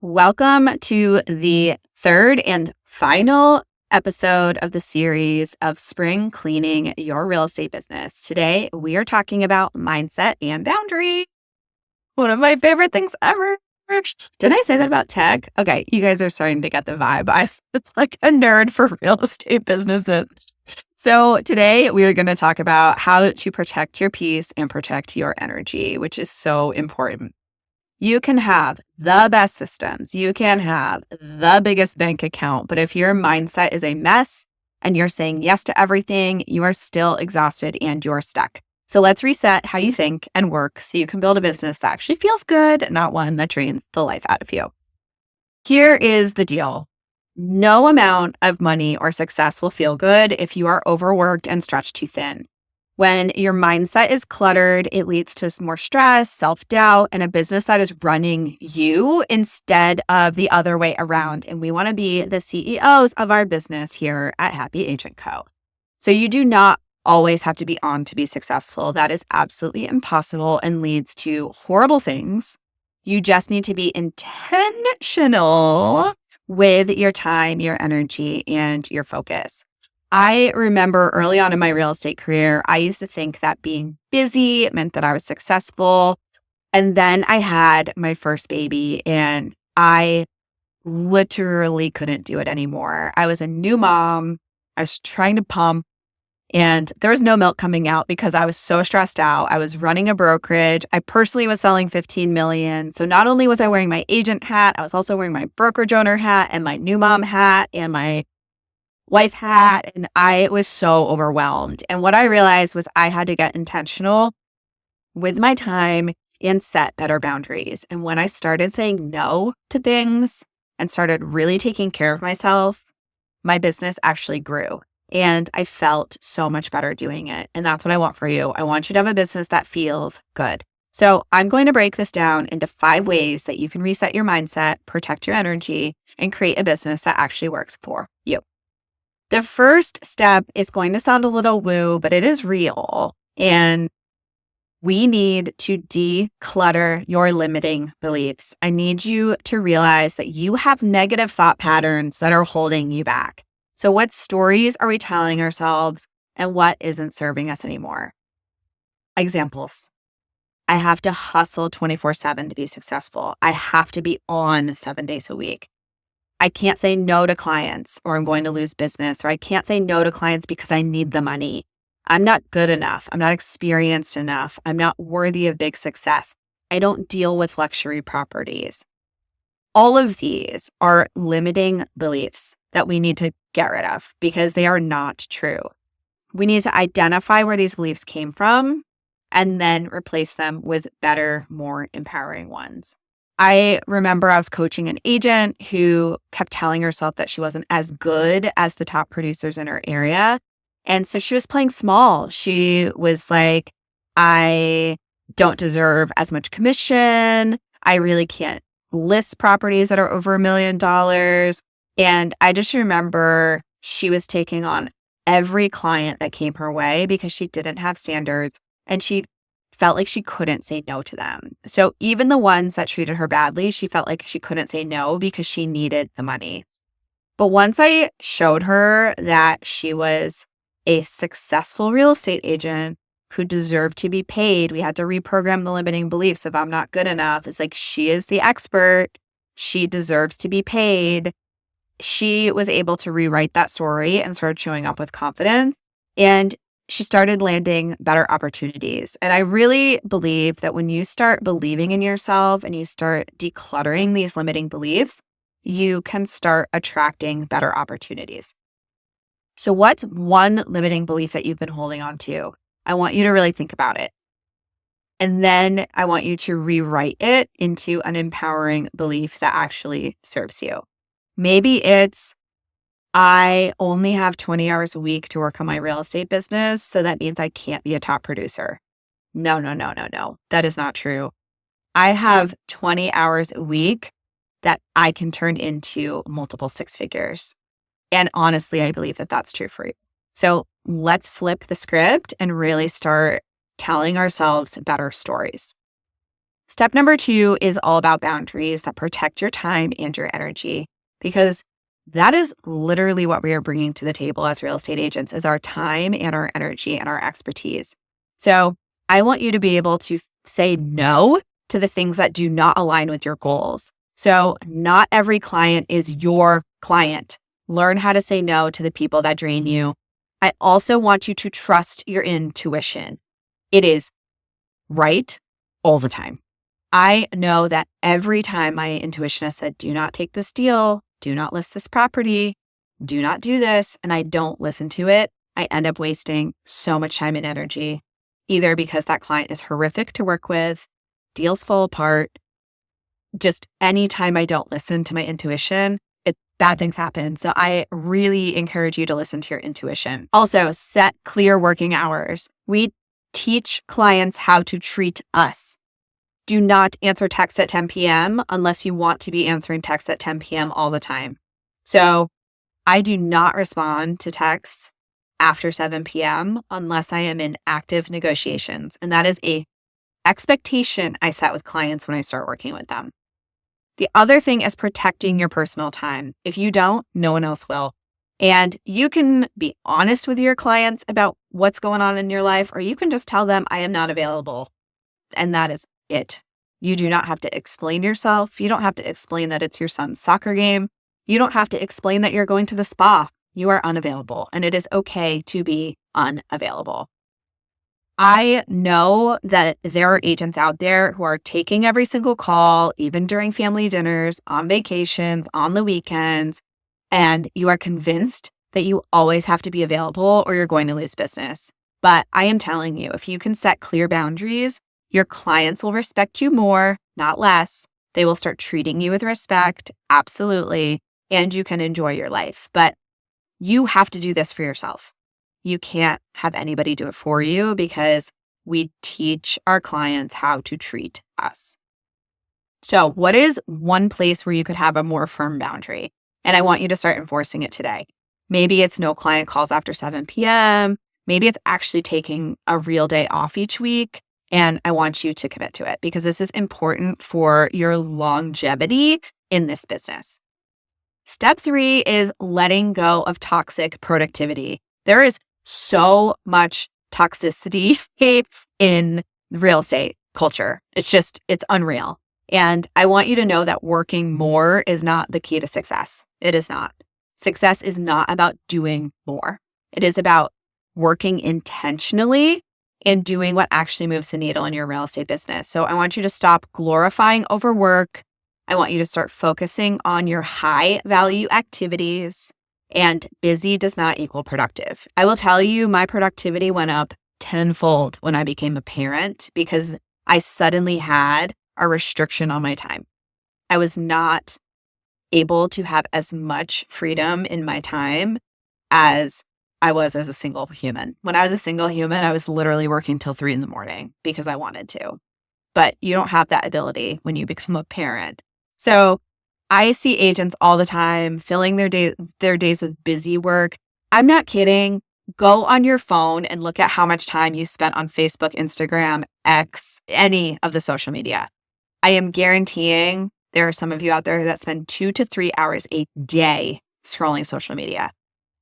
Welcome to the third and final episode of the series of Spring Cleaning Your Real Estate Business. Today, we are talking about mindset and boundary. One of my favorite things ever. Didn't I say that about tech? Okay, you guys are starting to get the vibe. I'm like a nerd for real estate businesses. So today, we are going to talk about how to protect your peace and protect your energy, which is so important. You can have the best systems. You can have the biggest bank account. But if your mindset is a mess and you're saying yes to everything, you are still exhausted and you're stuck. So let's reset how you think and work so you can build a business that actually feels good, not one that drains the life out of you. Here is the deal. No amount of money or success will feel good if you are overworked and stretched too thin. When your mindset is cluttered, it leads to more stress, self-doubt, and a business that is running you instead of the other way around. And we want to be the CEOs of our business here at Happy Agent Co. So you do not always have to be on to be successful. That is absolutely impossible and leads to horrible things. You just need to be intentional with your time, your energy, and your focus. I remember early on in my real estate career, I used to think that being busy meant that I was successful. And then I had my first baby and I literally couldn't do it anymore. I was a new mom. I was trying to pump and there was no milk coming out because I was so stressed out. I was running a brokerage. I personally was selling 15 million. So not only was I wearing my agent hat, I was also wearing my brokerage owner hat and my new mom hat and my wife hat, and I was so overwhelmed. And what I realized was I had to get intentional with my time and set better boundaries. And when I started saying no to things and started really taking care of myself, my business actually grew. And I felt so much better doing it. And that's what I want for you. I want you to have a business that feels good. So I'm going to break this down into 5 ways that you can reset your mindset, protect your energy, and create a business that actually works for you. The first step is going to sound a little woo, but it is real. And we need to declutter your limiting beliefs. I need you to realize that you have negative thought patterns that are holding you back. So what stories are we telling ourselves and what isn't serving us anymore? Examples. I have to hustle 24/7 to be successful. I have to be on 7 days a week. I can't say no to clients or I'm going to lose business, or I can't say no to clients because I need the money. I'm not good enough. I'm not experienced enough. I'm not worthy of big success. I don't deal with luxury properties. All of these are limiting beliefs that we need to get rid of because they are not true. We need to identify where these beliefs came from and then replace them with better, more empowering ones. I remember I was coaching an agent who kept telling herself that she wasn't as good as the top producers in her area. And so she was playing small. She was like, I don't deserve as much commission. I really can't list properties that are over $1 million. And I just remember she was taking on every client that came her way because she didn't have standards and she felt like she couldn't say no to them. So even the ones that treated her badly, she felt like she couldn't say no because she needed the money. But once I showed her that she was a successful real estate agent who deserved to be paid, we had to reprogram the limiting beliefs of I'm not good enough. It's like she is the expert. She deserves to be paid. She was able to rewrite that story and started showing up with confidence. And she started landing better opportunities. And I really believe that when you start believing in yourself and you start decluttering these limiting beliefs, you can start attracting better opportunities. So what's one limiting belief that you've been holding on to? I want you to really think about it. And then I want you to rewrite it into an empowering belief that actually serves you. Maybe it's I only have 20 hours a week to work on my real estate business, so that means I can't be a top producer. No. That is not true. I have 20 hours a week that I can turn into multiple 6 figures. And honestly, I believe that that's true for you. So let's flip the script and really start telling ourselves better stories. Step number 2 is all about boundaries that protect your time and your energy, because that is literally what we are bringing to the table as real estate agents is our time and our energy and our expertise. So I want you to be able to say no to the things that do not align with your goals. So not every client is your client. Learn how to say no to the people that drain you. I also want you to trust your intuition. It is right all the time. I know that every time my intuition has said, do not take this deal, do not list this property, do not do this, and I don't listen to it, I end up wasting so much time and energy, either because that client is horrific to work with, deals fall apart, just any time I don't listen to my intuition, bad things happen. So I really encourage you to listen to your intuition. Also, set clear working hours. We teach clients how to treat us. Do not answer texts at 10 p.m. unless you want to be answering texts at 10 p.m. all the time. So I do not respond to texts after 7 p.m. unless I am in active negotiations. And that is a expectation I set with clients when I start working with them. The other thing is protecting your personal time. If you don't, no one else will. And you can be honest with your clients about what's going on in your life, or you can just tell them, I am not available. And that is it. You do not have to explain yourself. You don't have to explain that it's your son's soccer game. You don't have to explain that you're going to the spa. You are unavailable, and it is okay to be unavailable. I know that there are agents out there who are taking every single call, even during family dinners, on vacations, on the weekends, and you are convinced that you always have to be available or you're going to lose business. But I am telling you, if you can set clear boundaries, your clients will respect you more, not less. They will start treating you with respect, absolutely, and you can enjoy your life. But you have to do this for yourself. You can't have anybody do it for you because we teach our clients how to treat us. So what is one place where you could have a more firm boundary? And I want you to start enforcing it today. Maybe it's no client calls after 7 p.m. Maybe it's actually taking a real day off each week. And I want you to commit to it because this is important for your longevity in this business. Step 3 is letting go of toxic productivity. There is so much toxicity in real estate culture. It's unreal. And I want you to know that working more is not the key to success. It is not. Success is not about doing more. It is about working intentionally and doing what actually moves the needle in your real estate business. So I want you to stop glorifying overwork. I want you to start focusing on your high value activities. And busy does not equal productive. I will tell you, my productivity went up tenfold when I became a parent because I suddenly had a restriction on my time. I was not able to have as much freedom in my time as I was as a single human. When I was a single human, I was literally working till 3 a.m. because I wanted to. But you don't have that ability when you become a parent. So I see agents all the time filling their days with busy work. I'm not kidding. Go on your phone and look at how much time you spent on Facebook, Instagram, X, any of the social media. I am guaranteeing there are some of you out there that spend 2 to 3 hours a day scrolling social media.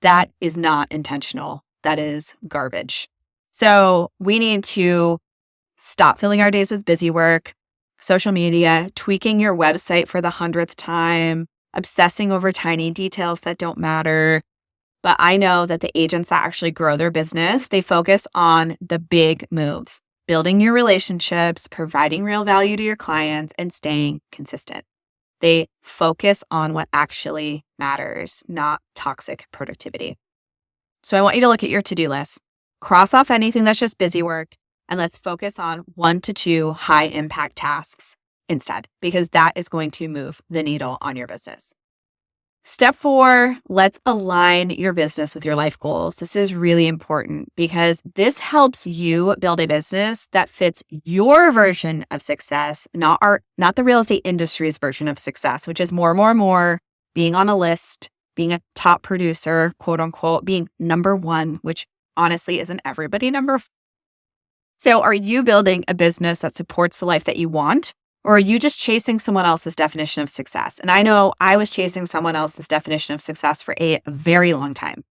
That is not intentional. That is garbage. So we need to stop filling our days with busy work, social media, tweaking your website for the 100th time, obsessing over tiny details that don't matter. But I know that the agents that actually grow their business, they focus on the big moves, building your relationships, providing real value to your clients, and staying consistent. They focus on what actually matters, not toxic productivity. So I want you to look at your to-do list, cross off anything that's just busy work, and let's focus on 1 to 2 high impact tasks instead, because that is going to move the needle on your business. Step 4, let's align your business with your life goals. This is really important because this helps you build a business that fits your version of success, not the real estate industry's version of success, which is more, being on a list, being a top producer, quote unquote, being number 1, which honestly isn't everybody number So are you building a business that supports the life that you want? Or are you just chasing someone else's definition of success? And I know I was chasing someone else's definition of success for a very long time.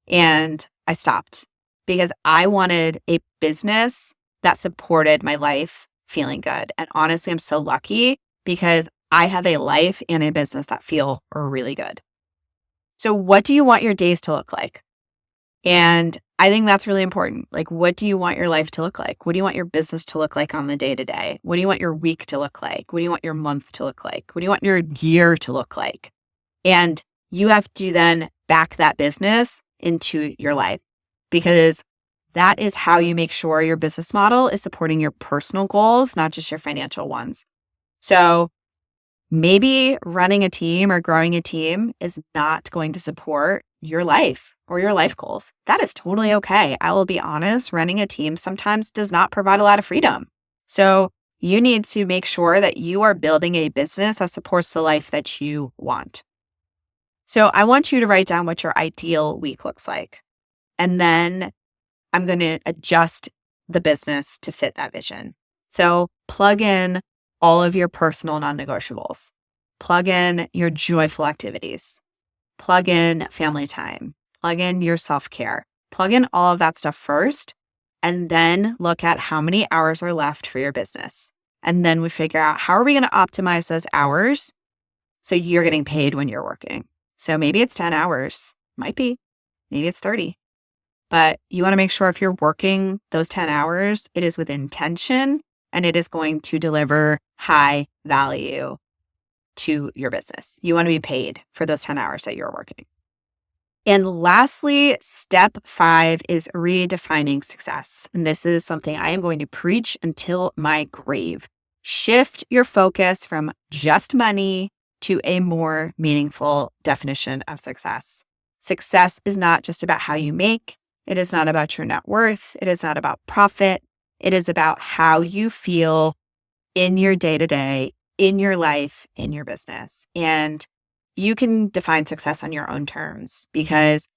And I stopped because I wanted a business that supported my life feeling good. And honestly, I'm so lucky because I have a life and a business that feel really good. So what do you want your days to look like? And I think that's really important. Like, what do you want your life to look like? What do you want your business to look like on the day to day? What do you want your week to look like? What do you want your month to look like? What do you want your year to look like? And you have to then back that business into your life because that is how you make sure your business model is supporting your personal goals, not just your financial ones. So maybe running a team or growing a team is not going to support your life or your life goals. That is totally okay. I will be honest, running a team sometimes does not provide a lot of freedom. So you need to make sure that you are building a business that supports the life that you want. So I want you to write down what your ideal week looks like. And then I'm going to adjust the business to fit that vision. So plug in all of your personal non-negotiables. Plug in your joyful activities. Plug in family time. Plug in your self-care. Plug in all of that stuff first, and then look at how many hours are left for your business. And then we figure out how are we going to optimize those hours so you're getting paid when you're working. So maybe it's 10 hours, might be, maybe it's 30. But you want to make sure if you're working those 10 hours, it is with intention and it is going to deliver high value to your business. You want to be paid for those 10 hours that you're working. And lastly, step 5 is redefining success. And this is something I am going to preach until my grave. Shift your focus from just money to a more meaningful definition of success. Success is not just about how you make. It is not about your net worth. It is not about profit. It is about how you feel in your day-to-day, in your life, in your business. And you can define success on your own terms because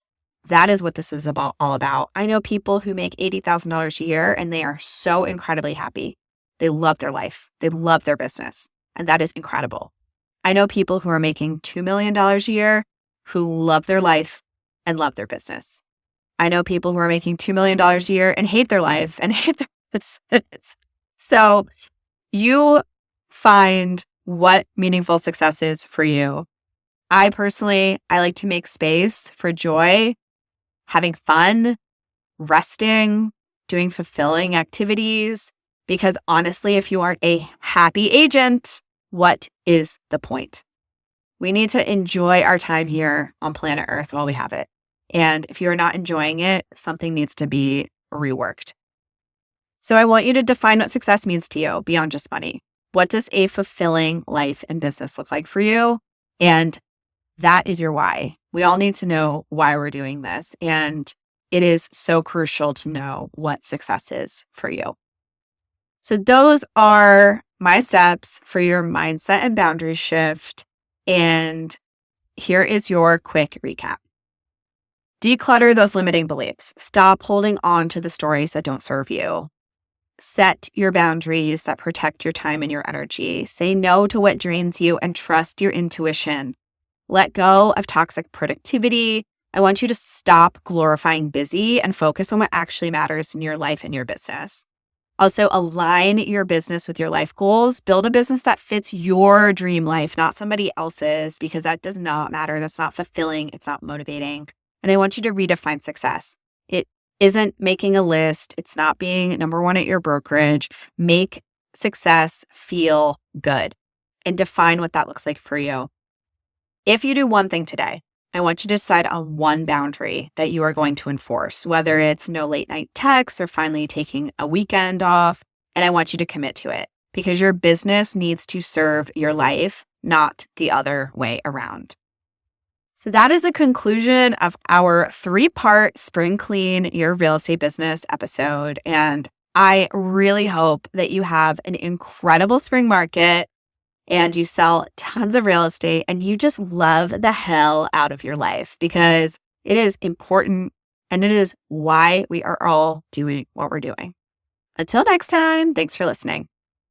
that is what this is all about. I know people who make $80,000 a year and they are so incredibly happy. They love their life. They love their business. And that is incredible. I know people who are making $2 million a year who love their life and love their business. I know people who are making $2 million a year and hate their life and hate their business. So you find what meaningful success is for you. I like to make space for joy, having fun, resting, doing fulfilling activities, because honestly, if you aren't a happy agent, what is the point? We need to enjoy our time here on planet Earth while we have it. And if you're not enjoying it, something needs to be reworked. So I want you to define what success means to you beyond just money. What does a fulfilling life and business look like for you? And that is your why. We all need to know why we're doing this. And it is so crucial to know what success is for you. So those are my steps for your mindset and boundary shift. And here is your quick recap. Declutter those limiting beliefs. Stop holding on to the stories that don't serve you. Set your boundaries that protect your time and your energy. Say no to what drains you and trust your intuition. Let go of toxic productivity. I want you to stop glorifying busy and focus on what actually matters in your life and your business. Also, align your business with your life goals. Build a business that fits your dream life, not somebody else's, because that does not matter. That's not fulfilling. It's not motivating. And I want you to redefine success. It isn't making a list. It's not being number one at your brokerage. Make success feel good and define what that looks like for you. If you do one thing today, I want you to decide on one boundary that you are going to enforce, whether it's no late night texts or finally taking a weekend off. And I want you to commit to it because your business needs to serve your life, not the other way around. So that is the conclusion of our 3-part Spring Clean Your Real Estate Business episode. And I really hope that you have an incredible spring market and you sell tons of real estate and you just love the hell out of your life because it is important and it is why we are all doing what we're doing. Until next time, thanks for listening.